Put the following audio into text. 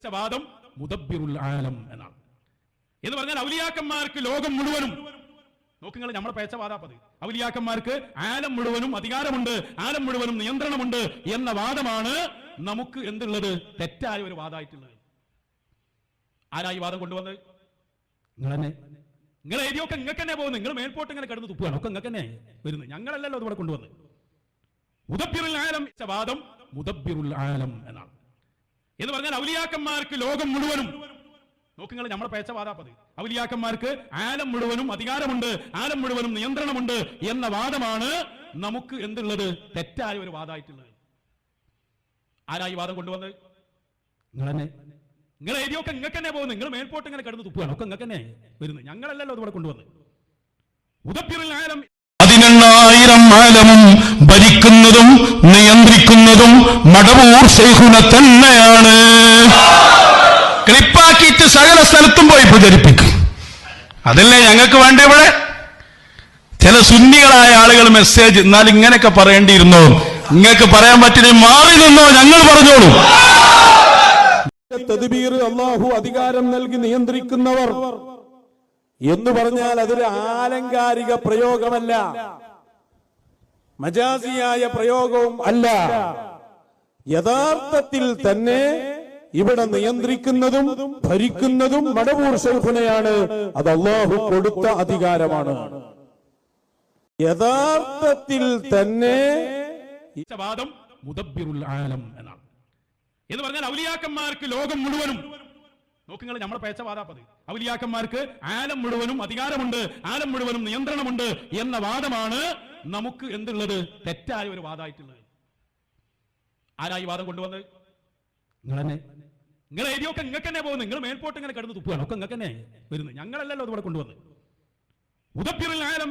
വാദം മുദബ്ബിറുൽ ആലം എന്നാണ്. എന്ന് പറഞ്ഞാൽ ഔലിയാക്കന്മാർക്ക് ലോകം മുഴുവനും നോക്കുങ്ങൾ നമ്മളെ പേച്ചവാദാപ്പത്. ഔലിയാക്കന്മാർക്ക് ആലം മുഴുവനും അധികാരമുണ്ട്, ആലം മുഴുവനും നിയന്ത്രണമുണ്ട് എന്ന വാദമാണ് നമുക്ക് എന്തുള്ളത്, തെറ്റായ ഒരു വാദമായിട്ടുള്ളത്. ആരായി വാദം കൊണ്ടുവന്നത്? നിങ്ങൾ തന്നെ. നിങ്ങൾ എഴുതിയൊക്കെ നിങ്ങൾക്ക് തന്നെ പോകുന്നത്. നിങ്ങൾ മേൽപോട്ട് ഇങ്ങനെ കിടന്ന് തുപ്പുകയാണ്. ഒക്കെ നിങ്ങൾക്ക് തന്നെ വരുന്നത്, ഞങ്ങളല്ലല്ലോ അതുകൂടെ കൊണ്ടുവന്നത്. മുദബ്ബിറുൽ ആലം വാദം മുദബ്ബിറുൽ ആലം എന്നാണ്. എന്ന് പറഞ്ഞാൽ ഔലിയാക്കന്മാർക്ക് ലോകം മുഴുവനും നോക്കുങ്ങൾ നമ്മളെ പേച്ചവാദാപ്പത്. ഔലിയാക്കന്മാർക്ക് ആലം മുഴുവനും അധികാരമുണ്ട്, ആലം മുഴുവനും നിയന്ത്രണമുണ്ട് എന്ന വാദമാണ് നമുക്ക് എന്തുള്ളത്, തെറ്റായ ഒരു വാദമായിട്ടുള്ളത്. ആരായി വാദം കൊണ്ടുവന്നത്? നിങ്ങൾ തന്നെ. നിങ്ങൾ എഴുതിയൊക്കെ നിങ്ങൾക്ക് തന്നെ പോകുന്നത്. നിങ്ങൾ മേൽപോട്ട് ഇങ്ങനെ കിടന്ന് തുപ്പുകയാണ്. ഒക്കെ നിങ്ങൾക്ക് തന്നെ വരുന്നത്, ഞങ്ങളല്ലല്ലോ അതുകൂടെ കൊണ്ടുവന്നത്. മുദബ്ബിറുൽ ആലം 18,000 ആലമും ഭരിക്കുന്നതും നിയന്ത്രിക്കുന്നതും മടവൂർ ശൈഖുന തന്നെയാണ്. ക്ലിപ്പാക്കിയിട്ട് സകല സ്ഥലത്തും പോയി പ്രചരിപ്പിക്കും. അതല്ലേ ഞങ്ങൾക്ക് വേണ്ട? ഇവിടെ ചില സുന്നികളായ ആളുകൾ മെസ്സേജ്, എന്നാൽ ഇങ്ങനെയൊക്കെ പറയേണ്ടിയിരുന്നോ, നിങ്ങൾക്ക് പറയാൻ പറ്റില്ല, മാറി നിന്നോ, ഞങ്ങൾ പറഞ്ഞോളൂ. തദ്ബീർ, അല്ലാഹു അധികാരം നൽകി നിയന്ത്രിക്കുന്നവർ എന്ന് പറഞ്ഞാൽ അതൊരു ആലങ്കാരിക പ്രയോഗമല്ല, മജാസിയായ പ്രയോഗവും അല്ല. യഥാർത്ഥത്തിൽ തന്നെ ഇവിടെ നിയന്ത്രിക്കുന്നതും ഭരിക്കുന്നതും മടവൂർ ശൈഖുനയാണ്. അത് അല്ലാഹു കൊടുത്ത അധികാരമാണ്. യഥാർത്ഥത്തിൽ തന്നെ വാദം മുദബ്ബിറുൽ ആലം എന്നാണ്. എന്ന് പറഞ്ഞാൽ ഔലിയാക്കന്മാർക്ക് ലോകം മുഴുവനും നോക്കുങ്ങൾ നമ്മളെ പേച്ചവാദാപ്പത്. ഔലിയാക്കന്മാർക്ക് ആലം മുഴുവനും അധികാരമുണ്ട്, ആലം മുഴുവനും നിയന്ത്രണമുണ്ട് എന്ന വാദമാണ് നമുക്ക് എന്തുള്ളത്, തെറ്റായ ഒരു വാദമായിട്ടുള്ളത്. ആരായി വാദം കൊണ്ടുവന്നത്? നിങ്ങൾ തന്നെ. നിങ്ങൾ എഴുതിയൊക്കെ നിങ്ങൾക്ക് തന്നെ പോകുന്നത്. നിങ്ങൾ മേൽപോട്ട് ഇങ്ങനെ കിടന്ന് തുപ്പുകയാണ്. ഒക്കെ നിങ്ങൾക്ക് തന്നെ വരുന്നത്, ഞങ്ങളല്ലല്ലോ അതുകൂടെ കൊണ്ടുവന്നത്. മുദബ്ബിറുൽ ആലം